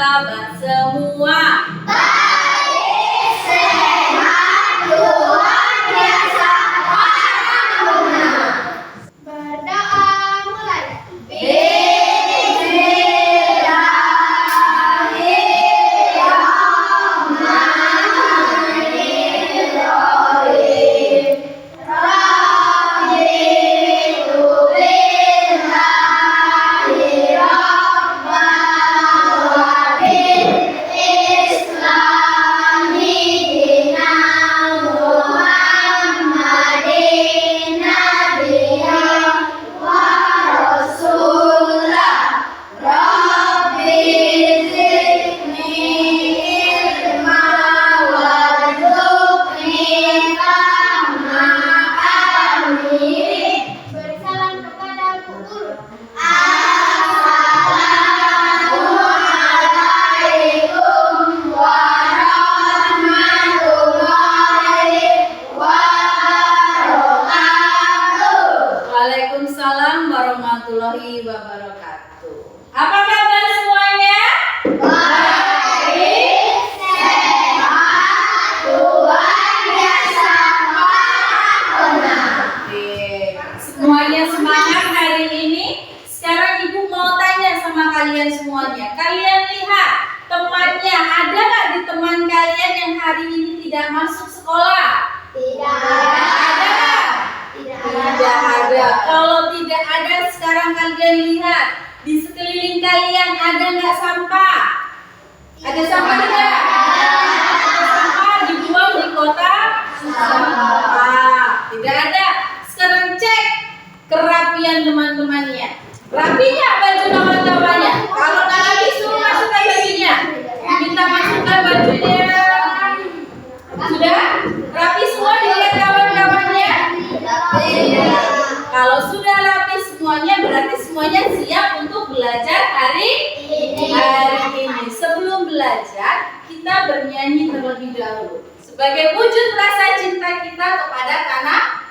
kabar semua? Baik, sehat, luar biasa, alhamdulillah. Berdoa mulai. Bersalam kepada guru. Assalamualaikum warahmatullahi wabarakatuh. Waalaikumsalam warahmatullahi wabarakatuh. Apa kabar semuanya? Baik, sehat, luar biasa, alhamdulillah. Oke, semuanya semangat hari ini. Sekarang Ibu mau tanya sama kalian semuanya. Kalian lihat temannya, ada nggak di teman kalian yang hari ini tidak masuk sekolah? Tidak Ada nggak? Tidak ada. Kalau tidak ada, sekarang kalian lihat di sekeliling kalian ada nggak sampah? Ada sampah tidak? Ada sampah dibuang di kotak sampah. Tidak ada. Sekarang cek kerapian teman-temannya. Rapi nggak baju kawan-kawannya? Kalau nggak rapi, suruh masukkan bajunya. Minta masukkan bajunya. Sudah? Rapi semua dilihat kawan-kawannya? Kalau sudah rapi semuanya, berarti semuanya siap untuk belajar hari ini. Sebelum belajar, kita bernyanyi terlebih dahulu sebagai wujud rasa cinta kita kepada tanah.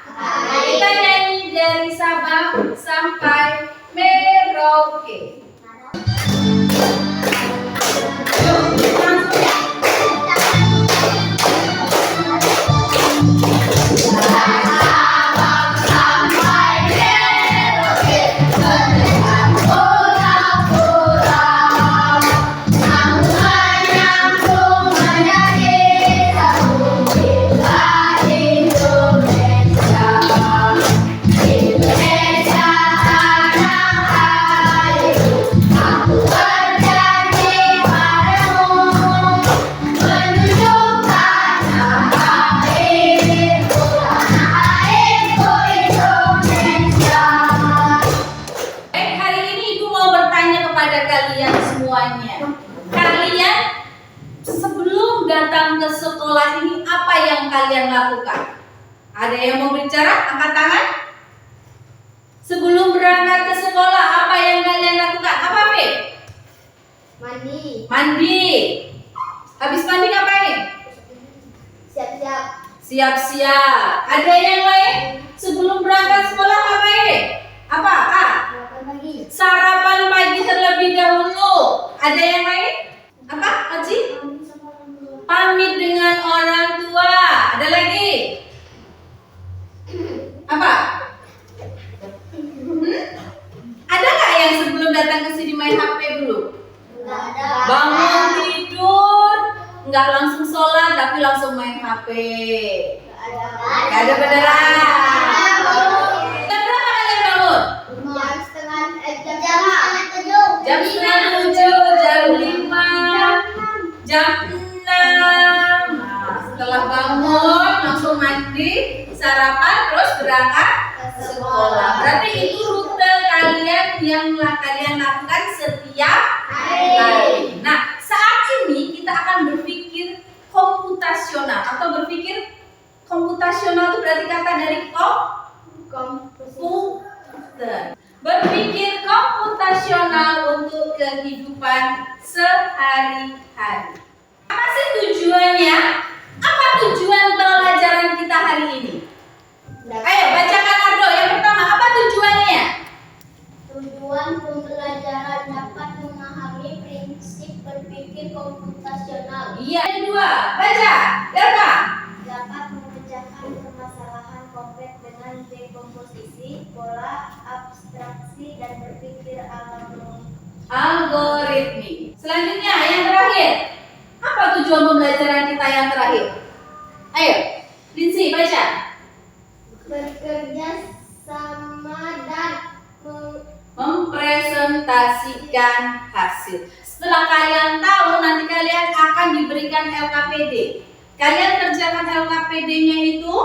Kita nyanyi dari Sabang sampai Merauke. Yuk, langsung ya. Hari ini Ibu mau bertanya kepada kalian semuanya. Kalian sebelum datang ke sekolah ini apa yang kalian lakukan? Ada yang mau bicara? Angkat tangan. Sebelum berangkat ke sekolah apa yang kalian lakukan? Apa, Fe? Mandi. Mandi. Habis mandi ngapain? Siap-siap. Siap-siap. Ada yang lain? Sebelum berangkat sekolah ngapain? Apa? Sarapan pagi. Sarapan pagi terlebih dahulu. Ada yang lain? Apa, Haji? Pamit dengan orang tua. Ada lagi? Apa? Ada nggak yang sebelum datang ke sini main HP dulu? Enggak ada. Bangun tidur, nggak langsung sholat tapi langsung main HP. Nggak ada beneran. Jam berapa kalian bangun? Jam setengah 7, jam 5, jam 6. Nah, setelah bangun langsung mandi, sarapan, terus berangkat ke sekolah. Berarti itu rute kalian yang kalian lakukan setiap hari. Nah, saat ini kita akan berpikir komputasional atau berpikir komputasional itu berarti kata dari komputer. Berpikir komputasional untuk kehidupan sehari-hari. Apa sih tujuannya? Apa tujuan pelajaran kita hari ini? Ayo bacakan Ardo. Yang pertama, apa tujuannya? Tujuan pembelajaran dapat memahami prinsip berpikir komposisi, pola, abstraksi, dan berpikir Algoritmik. Selanjutnya yang terakhir. Apa tujuan pembelajaran kita yang terakhir? Ayo, Lindsay baca. bekerja sama dan Mempresentasikan hasil. Setelah kalian tahu, nanti kalian akan diberikan LKPD. Kalian kerjakan LKPD-nya itu,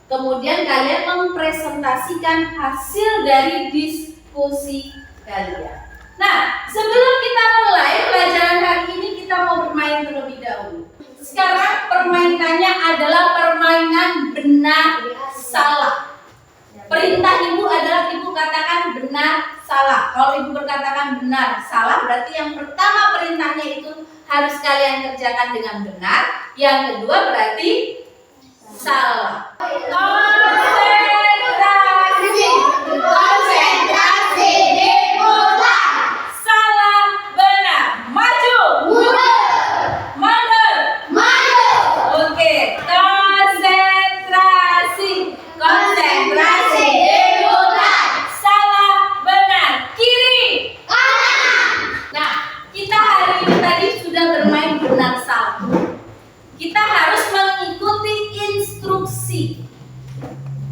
kemudian kalian mempresentasikan hasil dari diskusi kalian. Nah, sebelum kita mulai pelajaran hari ini, kita mau bermain terlebih dahulu. Sekarang permainannya adalah permainan benar salah. Perintah ibu adalah ibu katakan benar salah. Kalau ibu berkatakan benar salah, berarti yang pertama perintahnya itu harus kalian kerjakan dengan benar. Yang kedua berarti salah. Konsentrasi. konsentrasi dimulai. Salah, benar. Maju. Mundur. Oke. Konsentrasi dimulai. Salah, benar. Kiri. Nah, kita hari ini tadi sudah bermain benar salah. Kita harus mengikuti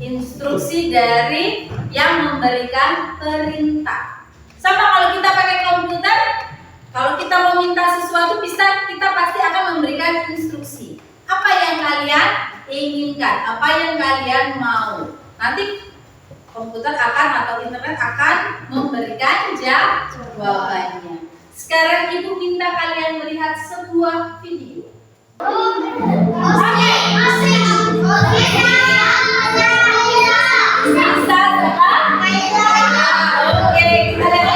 instruksi dari yang memberikan perintah. Sama kalau kita pakai komputer, kalau kita mau minta sesuatu, kita pasti akan memberikan instruksi. Apa yang kalian inginkan, apa yang kalian mau. Nanti komputer atau internet akan memberikan jawabannya. Sekarang ibu minta kalian melihat sebuah video. Bisa oke, kita lihat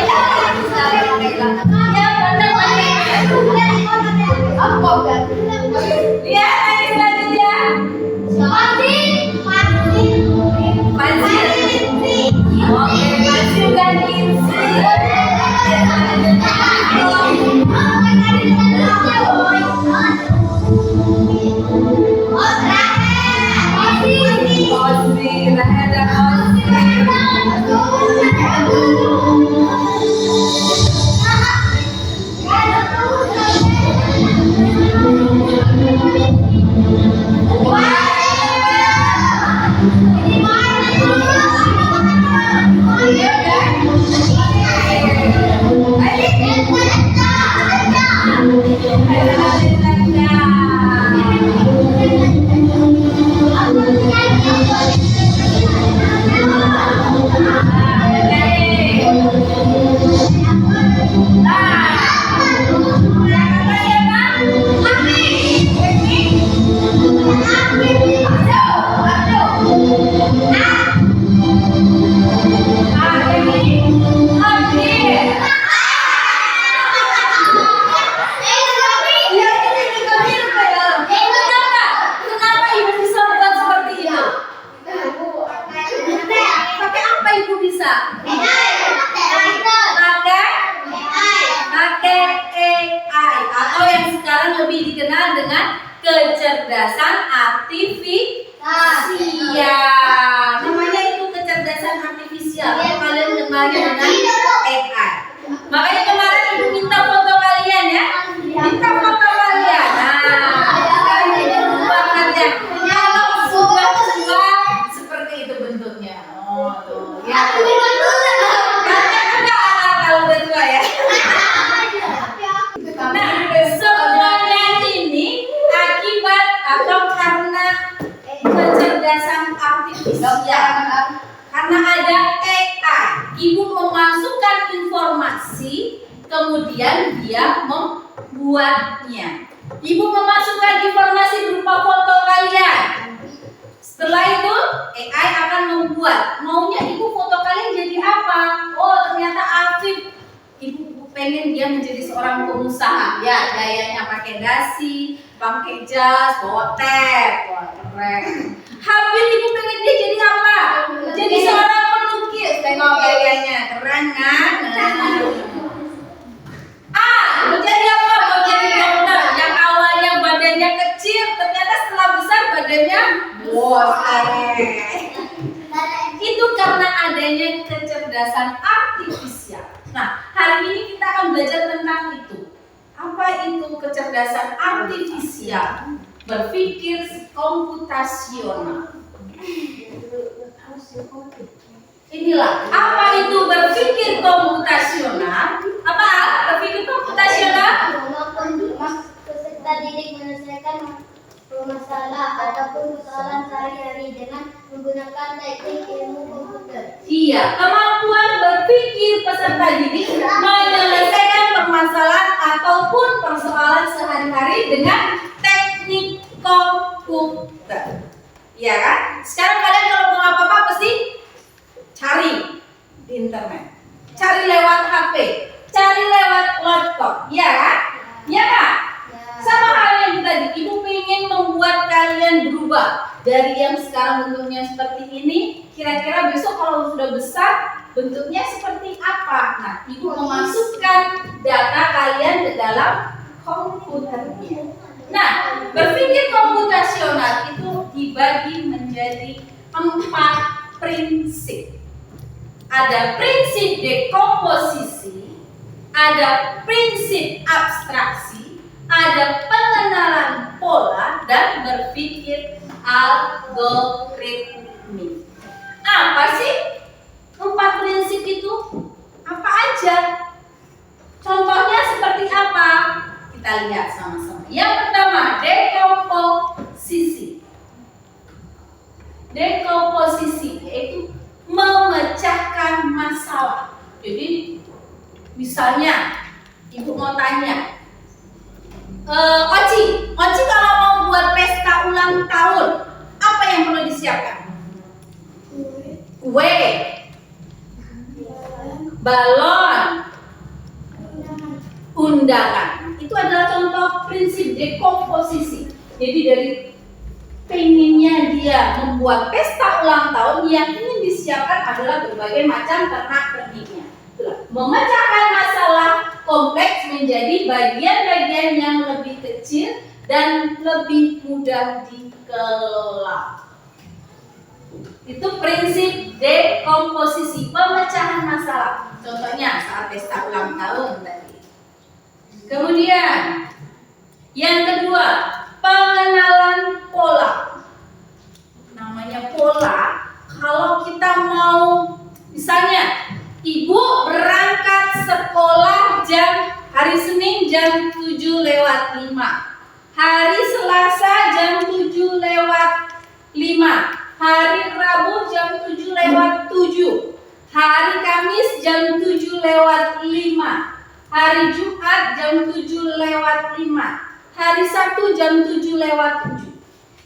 lihat lagi selanjutnya. Oke, Mansil dan Lindsay. Ozzy, Rahada Kenapa ibu bisa buat seperti itu? Pakai apa ibu bisa? Pakai AI atau yang sekarang lebih dikenal dengan kecerdasan artifisial. Namanya itu kecerdasan artifisial. Kalau kalian dengarnya dengan AI. Makanya kemarin ibu minta foto kalian ya. Minta foto kalian. Nah, sekarang ibu buatkan ya. Kalau sudah tua seperti itu bentuknya. Oh, tuh. Ya. Kalian juga kalau udah tua ya. Nah, semuanya ini akibat atau karena kecerdasan artifisial. Karena ada AI, ibu memasukkan informasi, kemudian dia membuatnya. Ibu memasukkan informasi berupa foto kalian. Setelah itu, AI akan membuat. Maunya ibu foto kalian jadi apa? Oh, ternyata Afif. Ibu pengen dia menjadi seorang pengusaha. Ya, gayanya pakai dasi, pakai jas, bawa tab. Wah, keren. Habis ibu pengen dia jadi apa? Jadi seorang pelukis. Tengok gayanya, keren kan? Mau jadi apa? Mau jadi dokter. Yang awalnya badannya kecil, ternyata setelah besar badannya bos. Itu adanya kecerdasan artifisial. Nah, hari ini kita akan belajar tentang itu. Apa itu kecerdasan artifisial? Berpikir komputasional. Inilah apa itu berpikir komputasional? Apa berpikir komputasional? Peserta didik menyelesaikan masalah ataupun persoalan sehari-hari dengan menggunakan teknik ilmu komputer. Iya, kemampuan berpikir peserta didik menyelesaikan permasalahan ataupun persoalan sehari-hari dengan teknik komputer. Iya kan? Sekarang kalian kalau mau apa-apa pasti cari di internet, cari lewat HP, cari lewat laptop, iya kan? Iya kan? Sama halnya yang tadi, ibu ingin membuat kalian berubah dari yang sekarang bentuknya seperti ini, kira-kira besok kalau sudah besar bentuknya seperti apa? Nah, ibu memasukkan data kalian ke dalam komputernya. Nah, berpikir komputasional itu dibagi menjadi 4 prinsip. Ada prinsip dekomposisi, ada prinsip abstraksi, ada pengenalan pola, dan berpikir algoritmik. Apa sih 4 prinsip itu? Apa aja? Contohnya seperti apa? Kita lihat sama-sama. Yang pertama, dekomposisi. Dekomposisi yaitu memecahkan masalah. Jadi misalnya ibu mau tanya, Oci kalau mau buat pesta ulang tahun, apa yang perlu disiapkan? Kue, balon, undangan. Itu adalah contoh prinsip dekomposisi. Jadi dari pengennya dia membuat pesta ulang tahun, yang ingin disiapkan adalah berbagai macam pernak-perniknya. Memecahkan masalah kompleks menjadi bagian-bagian yang lebih kecil dan lebih mudah dikelola. Itu prinsip dekomposisi, pemecahan masalah. Contohnya saat pesta ulang tahun tadi. Kemudian yang kedua, pengenalan pola. Namanya pola, kalau kita mau, misalnya ibu berangkat sekolah hari Senin jam 7:05, hari Selasa jam 7:05, hari Rabu jam 7:07, hari Kamis jam 7:05, hari Jumat jam 7:05, hari Sabtu jam 7:07.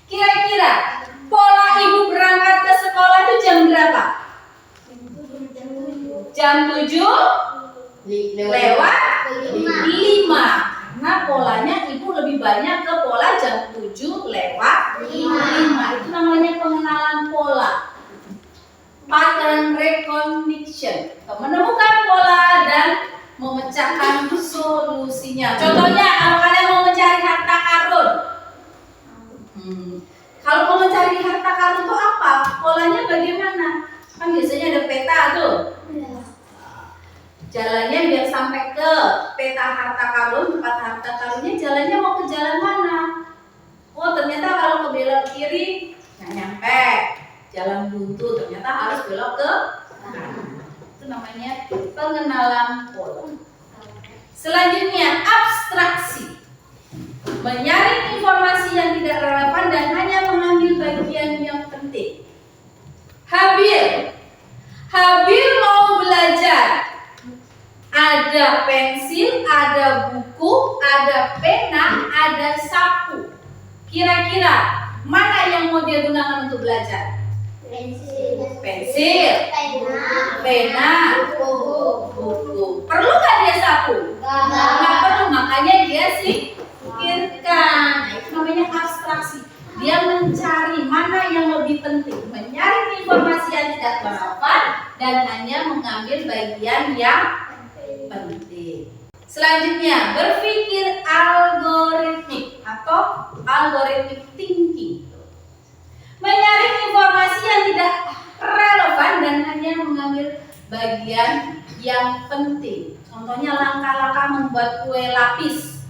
Kira-kira pola ibu berangkat ke sekolah itu jam berapa? Jam 7:05. Karena polanya ibu lebih banyak ke pola jam 7:05. Itu namanya pengenalan pola. Pattern recognition. Menemukan pola dan memecahkan solusinya. Contohnya kalau kalian mau mencari harta karun. Kalau mau mencari harta karun itu apa? Polanya bagaimana? Kan biasanya ada peta tuh. Jalannya biar sampai ke peta harta karun, tempat harta karunnya, jalannya mau ke jalan mana? Oh, ternyata kalau ke belok kiri nggak nyampe, jalan buntu, ternyata harus belok ke kanan. Itu namanya pengenalan pola. Selanjutnya, abstraksi. Menyaring informasi yang tidak relevan dan hanya mengambil bagian yang penting. Habil mau belajar. Ada pensil, ada buku, ada pena, ada sapu. Kira-kira mana yang mau dia gunakan untuk belajar? Pensil, pena, buku. Perlu nggak dia sapu? Nggak perlu, makanya dia pikirkan. Nah, itu namanya abstraksi. Dia mencari mana yang lebih penting, menyaring informasi yang tidak relevan dan hanya mengambil bagian yang penting. Selanjutnya, berpikir algoritmik atau algorithmic thinking. Menyaring informasi yang tidak relevan dan hanya mengambil mengambil bagian yang penting. Contohnya langkah-langkah membuat kue lapis.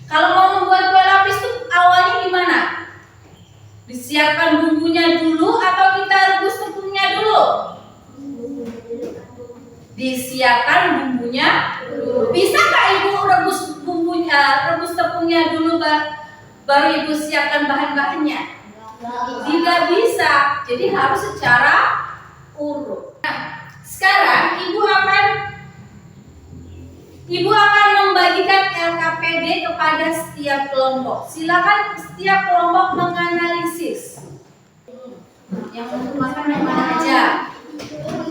Kalau mau membuat kue lapis tuh awalnya gimana? Disiapkan bumbunya dulu atau kita rebus tepungnya dulu? Disiapkan bumbunya dulu. Bisa nggak ibu rebus bumbunya, rebus tepungnya dulu baru ibu siapkan bahan-bahannya? Tidak bisa. Jadi harus secara urut. Nah, sekarang ibu akan membagikan LKPD kepada setiap kelompok. Silakan setiap kelompok menganalisis. Yang untuk makan yang mana aja?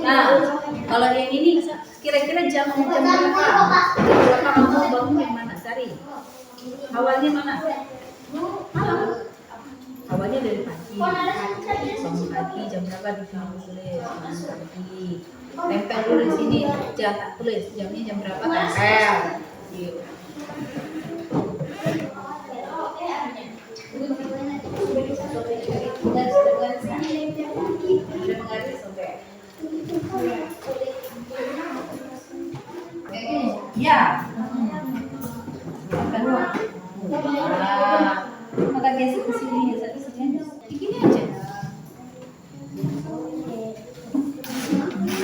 Nah, kalau yang ini kira-kira jam berapa? Berapa kamu bangun yang mana? Sari. Awalnya mana? Malam. Awalnya dari pagi. Bangun pagi jam berapa di sini tulis? Pagi. Tempel dulu di sini. Jangan tulis jamnya jam berapa tempel. Yuk. Ya. Maka geser ke sini, geser ke sini. Begini aja.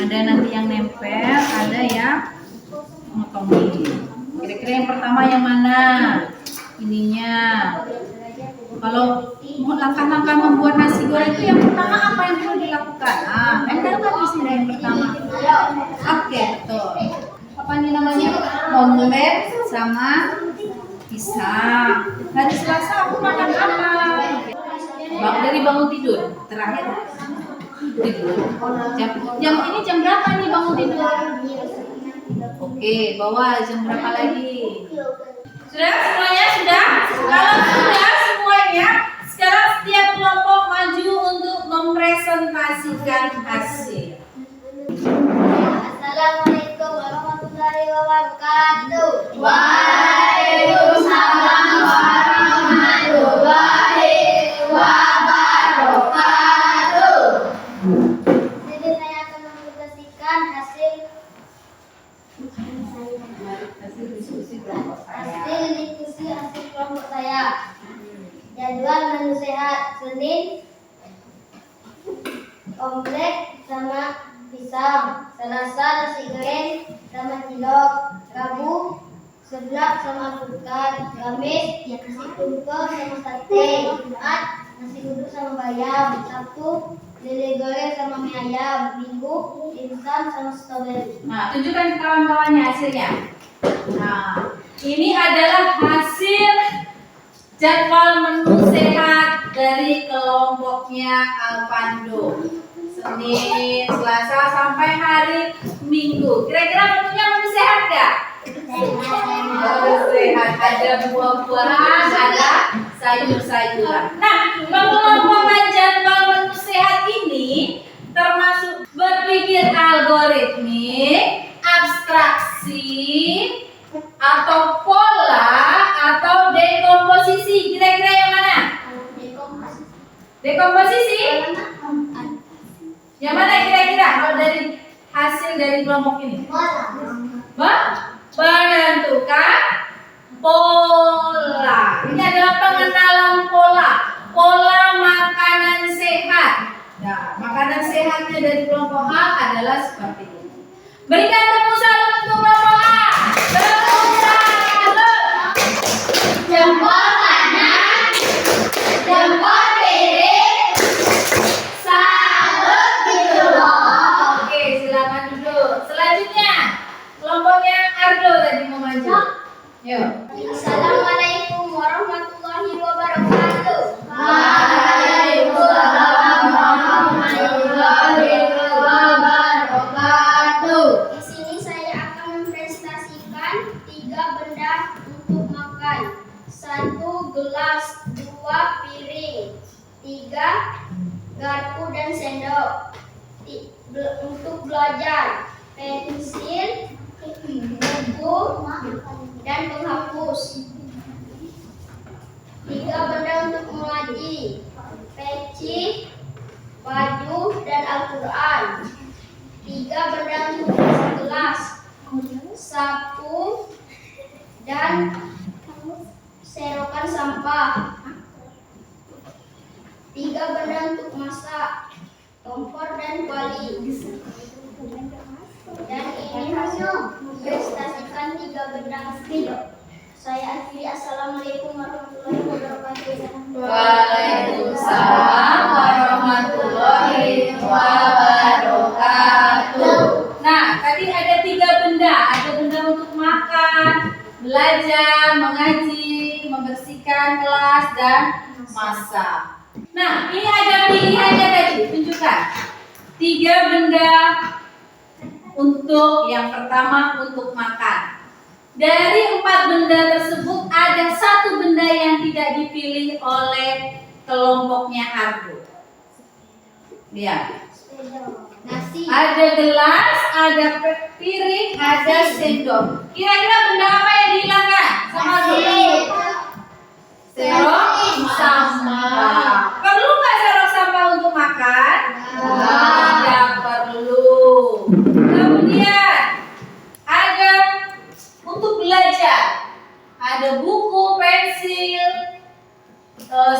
Ada nanti yang nempel, ada yang motongin. Kira-kira yang pertama yang mana? Ininya. Kalau langkah-langkah membuat nasi goreng itu yang pertama apa yang perlu dilakukan? Nempel kan di sini yang pertama. Oke, betul. Apa ini namanya? Omelet sama pisang. Hari Selasa aku makan apa? Dari bangun tidur terakhir tidur. Jam ini jam berapa nih bangun tidur? Oke, bawa jam berapa lagi? Sudah semuanya sudah? Kalau sudah semuanya, sekarang setiap kelompok maju untuk mempresentasikan hasil. Assalamualaikum warahmatullahi wabarakatuh. Waalaikumsalam warahmatullahi wabarakatuh. Jadi saya akan mempresentasikan hasil diskusi kelompok saya. Jadwal menu sehat Senin omelet sama pisang, Selasa nasi goreng sama cilok, Rabu seblak sama alpukat, Kamis nasi tumpeng sama sate, Jumat nasi uduk sama bayam, Sabtu lele goreng sama mie ayam, Minggu dimsum sama strawberry. Nah, tunjukkan ke kawan-kawannya hasilnya. Nah, ini adalah hasil jadwal menu sehat dari kelompoknya Alpando. Senin, Selasa sampai hari Minggu. Kira-kira menunya menu sehat gak? Sehat. Ada buah-buahan, ada sayur-sayuran. Nah, pengelompokan jadwal menu sehat ini termasuk berpikir algoritmik, abstraksi, atau pola, atau dekomposisi. Kira-kira yang mana? Dekomposisi? Yang mana kira-kira kalau dari hasil dari kelompok ini? Menentukan pola. Ini adalah pengenalan pola. Pola makanan sehat. Nah, makanan sehatnya dari kelompok A adalah seperti ini. Berikan tepuk salut untuk kelompok A. Tepuk salut. Jempol kanan, jempol kiri, salut gitu loh. Oke, silakan duduk. Selanjutnya, kelompoknya Ardo tadi mau maju. Yuk. Assalamualaikum warahmatullahi wabarakatuh. Waalaikumsalam warahmatullahi wabarakatuh. Di sini saya akan mempresentasikan 3 benda untuk makan. 1 gelas, 2 piring, 3 garpu dan sendok. Untuk belajar, pensil, buku, dan penghapus. 3 benda untuk mengaji, peci, baju, dan Al-Quran. 3 benda untuk memasak gelas, sapu, dan serokan sampah. 3 benda untuk masak, kompor dan kuali. Dan ini hasil prestasikan 3 benda video. Saya akhiri. Assalamualaikum warahmatullahi wabarakatuh. Waalaikumsalam warahmatullahi wabarakatuh. Nah, tadi ada 3 benda. Ada benda untuk makan, belajar, mengaji, membersihkan kelas, dan masak. Nah, ini ada pilihannya tadi. Tunjukkan. 3 benda untuk yang pertama untuk makan. Dari 4 benda tersebut ada 1 benda yang tidak dipilih oleh kelompoknya Ardo. Lihat. Nasi. Ada gelas, ada piring, ada sendok. Kira-kira benda apa yang dihilangkan? Sama Ardo. Serok sampah. Perlu nggak serok sampah untuk makan? Tidak perlu. Kemudian ada untuk belajar. Ada buku, pensil,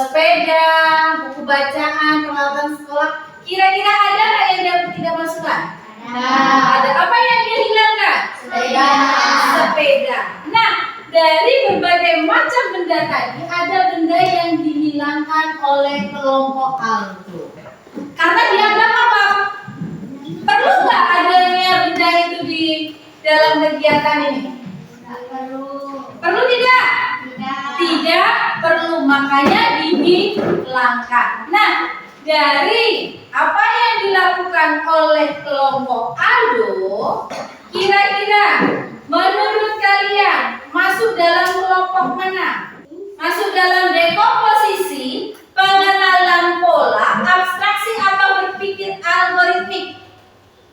sepeda, buku bacaan, peralatan sekolah. Kira-kira ada nggak yang tidak masukkan? Ada. Apa yang dihilangkan? Sepeda. Nah, dari berbagai macam benda tadi, ada benda yang dihilangkan oleh kelompok Aldo. Karena dianggap apa? Perlu nggak adanya benda itu di dalam kegiatan ini? Perlu tidak? Tidak perlu, makanya dihilangkan. Nah, dari apa yang dilakukan oleh kelompok Aldo, kira-kira menurut kalian masuk dalam kelompok mana? Masuk dalam dekomposisi, pengenalan pola, abstraksi, atau berpikir algoritmik?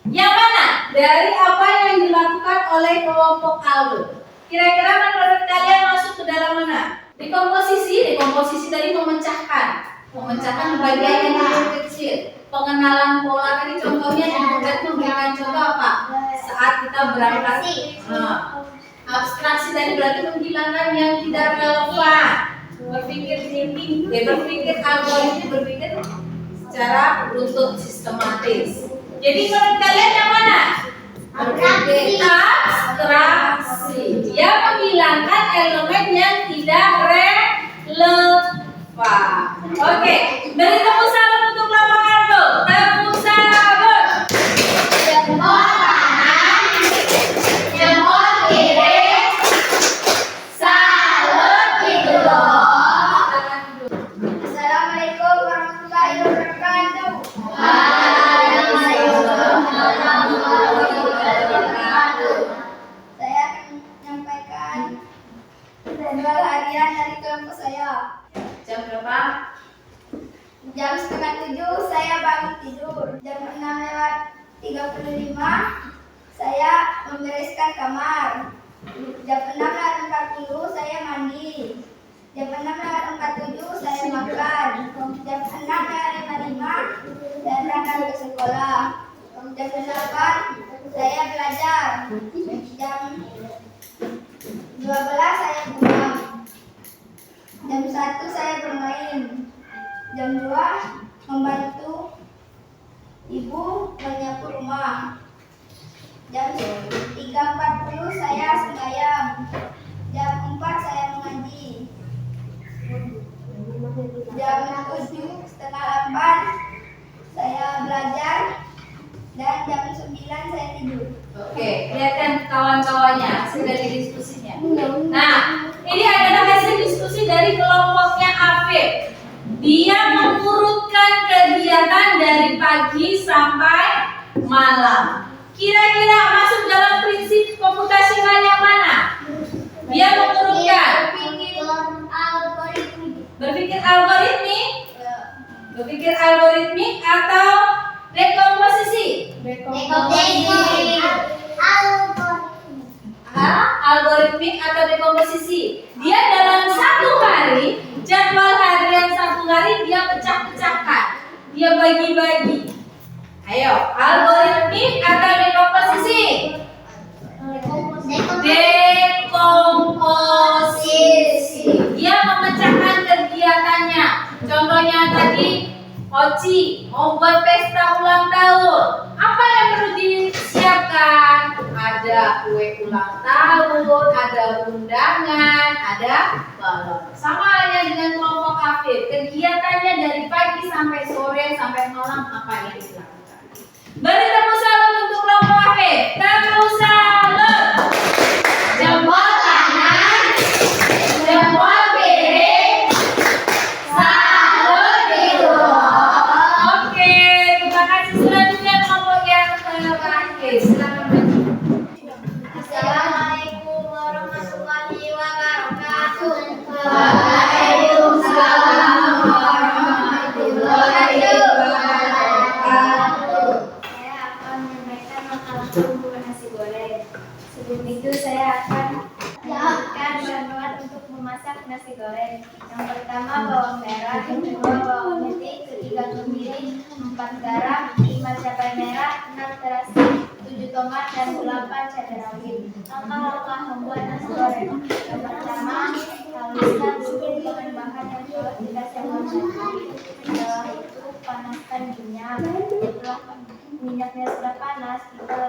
Yang mana dari apa yang dilakukan oleh kelompok Aldo? Kira-kira menurut kalian masuk ke dalam mana? Dekomposisi tadi memecahkan bagian yang lebih kecil. Pengenalan pola tadi contohnya memberikan contoh apa? Saat kita berangkat. Abstraksi tadi berarti menghilangkan yang tidak relevan. Berpikir algoritmik, berpikir secara runtut sistematis. Jadi menurut kalian yang mana? Abstraksi. Dia menghilangkan elemen yang tidak relevan. Oke, beri tepuk tangan untuk kelompok Aldo. Tepuk tangan. Jempol kanan, jempol kiri, salut gitu loh. Assalamualaikum warahmatullahi wabarakatuh. Waalaikumsalam warahmatullahi wabarakatuh. Saya akan menyampaikan jadwal harian dari kelompok saya. Jam berapa? Jam 6:30 saya bangun tidur. Jam 6:35 saya membereskan kamar. Jam 6:40 saya mandi. Jam 6:47 saya makan. Jam 6:55 saya berangkat ke sekolah. Jam 8 saya belajar. Jam 12 saya pulang. Jam 1 saya bermain. Jam 2 membantu ibu menyapu rumah. Jam 3:40 saya sembahyang. Jam 4 saya mengaji. Jam 7:30 saya belajar. Dan jam 9 saya tidur. Oke, lihat kan kawan-kawannya hasil dari diskusinya. Nah, ini adalah hasil diskusi dari kelompoknya Afif. Dia mengurutkan kegiatan dari pagi sampai malam. Kira-kira masuk dalam prinsip komputasional yang mana? Dia mengurutkan berpikir algoritmik atau dekomposisi? Algoritmik atau dekomposisi. Dia dalam satu hari, jadwal harian satu hari dia pecah-pecahkan, dia bagi-bagi. Ayo, algoritmik atau Oci mau buat pesta ulang tahun. Apa yang perlu disiapkan? Ada kue ulang tahun, ada undangan, ada balon. Sama halnya dengan kelompok Afif. Kegiatannya dari pagi sampai sore sampai malam apa yang dilakukan? Beri tepuk salam untuk kelompok Afif. Tepuk salam. Jempol kanan, jempol kiri, salut didorong. Oke, terima kasih. Selanjutnya kelompok yang terakhir. Silakan maju. Assalamualaikum warahmatullahi wabarakatuh. Waalaikumsalam warahmatullahi wabarakatuh. Saya akan menyampaikan makalah bumbu nasi goreng. Sebelum itu saya akan menyiapkan bahan untuk memasak nasi goreng. Yang pertama bawang merah, kedua bawang putih, ketiga kemiri, 4 garam, 5 cabai merah, 6 terasi, 7 tomat dan 8 cabai rawit. Langkah-langkah membuat nasi goreng. Yang pertama, haluskan bumbu dengan bahan yang telah kita siapkan tadi. Setelah itu panaskan minyak. Setelah minyaknya sudah panas, kita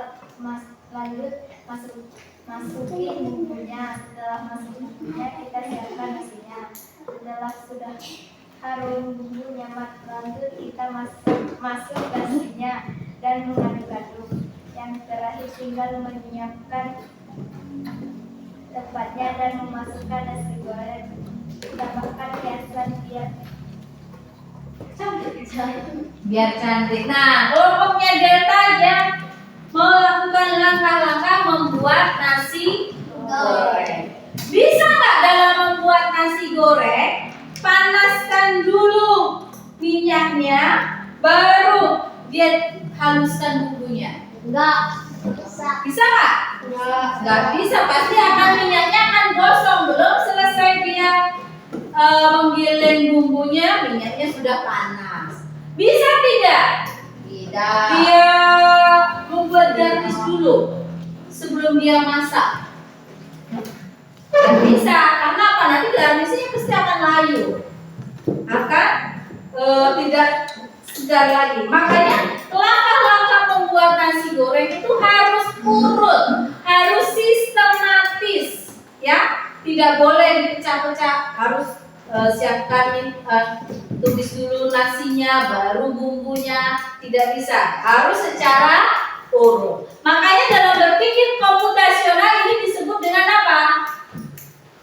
masukin bumbunya. Setelah masuk bumbunya, kita siapkan nasinya. Setelah sudah harum bumbunya, lanjut kita masuk nasinya dan mengaduk-aduk. Yang terakhir tinggal menyiapkan tempatnya dan memasukkan nasi goreng. Tambahkan hiasan Biar cantik. Nah, kelompoknya Delta yang melakukan langkah-langkah membuat nasi goreng. Bisa nggak dalam membuat nasi goreng, panaskan dulu minyaknya, baru dia haluskan bumbunya? Enggak bisa. Bisa nggak? Nggak bisa, pasti akan minyaknya akan gosong. Belum selesai dia menggiling bumbunya, minyaknya sudah panas. Bisa tidak? Tidak. Dia membuat garnish dulu sebelum dia masak. Nggak bisa, karena apa? Nanti garnishnya pasti akan layu, akan tidak segar lagi. Makanya langkah-langkah membuat nasi goreng itu harus urut, harus sistematis, ya. Tidak boleh dipecah-pecah, harus siapkan tumis dulu nasinya, baru bumbunya. Tidak bisa, harus secara urut. Makanya dalam berpikir komputasional ini disebut dengan apa?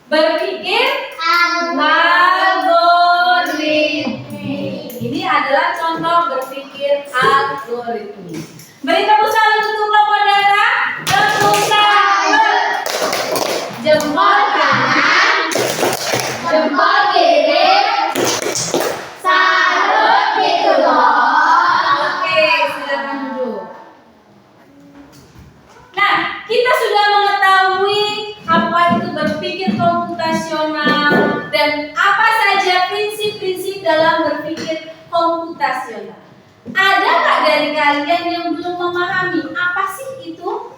Berpikir algoritmik. Ini adalah contoh berpikir algoritmik. Beri tepuk salam untuk kelompok Delta. Tepuk salam. Jempol kanan, jempol kiri, salut didorong. Oke, silakan duduk. Nah, kita sudah mengetahui apa itu berpikir komputasional dan apa saja prinsip-prinsip dalam berpikir komputasional. Ada nggak dari kalian yang belum memahami apa sih itu?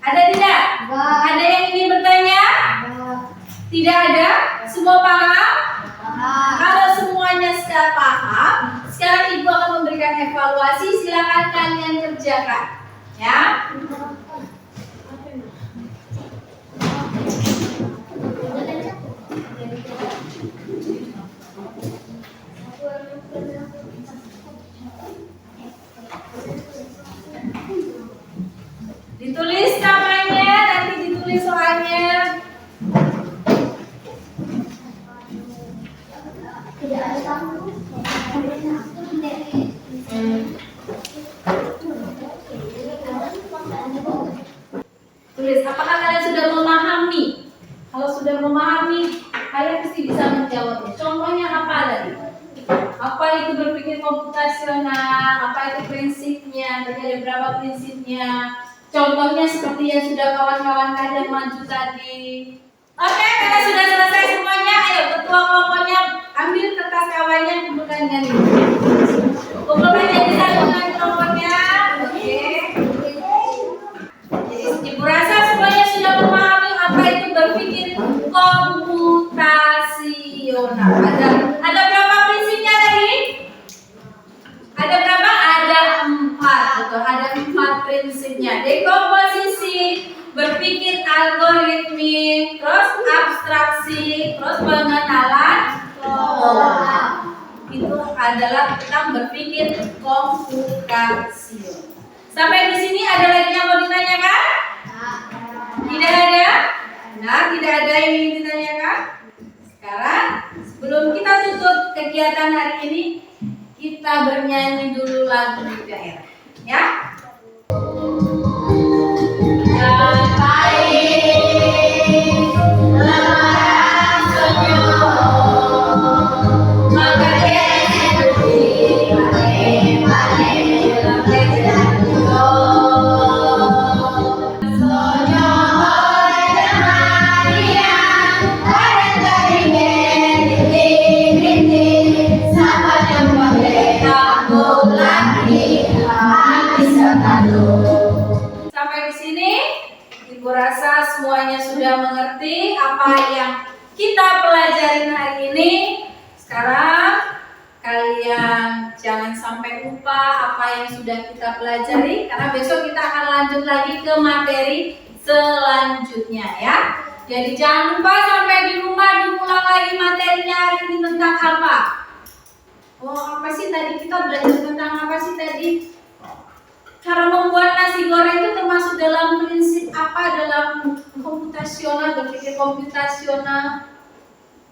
Ada tidak? Enggak. Ada yang ingin bertanya? Tidak ada? Semua paham? Kalau semuanya sudah paham, sekarang Ibu akan memberikan evaluasi. Silakan kalian kerjakan, ya. Ditulis namanya, nanti ditulis soalnya. Tidak ada tamu. Tulis, apakah kalian sudah memahami? Kalau sudah memahami, kalian pasti bisa menjawabnya. Contohnya apa tadi? Apa itu berpikir komputasional? Apa itu prinsipnya? Tadi ada berapa prinsipnya? Contohnya seperti yang sudah kawan-kawan kalian maju tadi. Oke, karena sudah selesai semuanya, ayo ketua kelompoknya ambil kertas kawannya, kumpulkan dengan ini. Kumpulkan jadi satu dengan kelompoknya. Oke. Jadi Ibu rasa semuanya sudah memahami apa itu berpikir komputasional. Ada berapa prinsipnya tadi? prinsipnya. Dekomposisi, berpikir algoritmik, terus abstraksi, terus pengenalan pola. Itu adalah tentang berpikir komputasi. Sampai di sini ada lagi yang mau ditanyakan? Tidak ada? Nah, tidak ada yang ingin ditanyakan? Sekarang, sebelum kita tutup kegiatan hari ini, kita bernyanyi dulu lagu di daerah. Ya? Sampai di sini, Ibu rasa semuanya sudah mengerti apa yang kita pelajarin hari ini. Sekarang kalian jangan sampai lupa apa yang sudah kita pelajari, karena besok kita akan lanjut lagi ke materi selanjutnya ya. Jadi jangan lupa sampai di rumah diulang lagi materinya hari ini tentang apa. Oh, apa sih tadi kita belajar tentang apa sih tadi? Cara membuat nasi goreng itu termasuk dalam prinsip apa dalam komputasional, berpikir komputasional.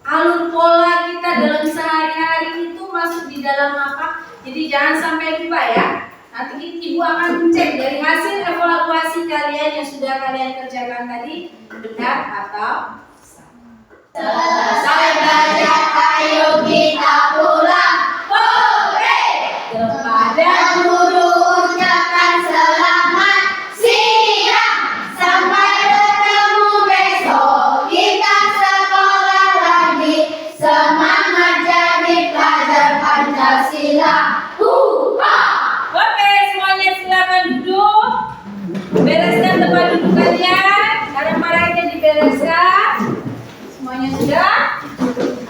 Alur pola kita dalam sehari-hari itu masuk di dalam apa? Jadi jangan sampai lupa ya. Nanti Ibu akan cek dari hasil evaluasi kalian yang sudah kalian kerjakan tadi, benar atau salah. Selesai belajar, ayo kita pulang. Hore! Kepada Guru ucapkan selamat siang. Sampai bertemu besok. Kita sekolah lagi. Semangat jadi pelajar Pancasila. Huha! Oke, semuanya silakan duduk. Bereskan tempat duduk kalian. Barang-barangnya dibereskan. Semuanya sudah?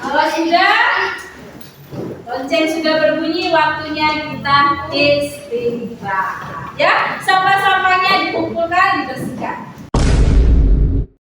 Kalau sudah, lonceng sudah berbunyi, waktunya kita istirahat. Ya, sampah-sampahnya dikumpulkan, dibersihkan.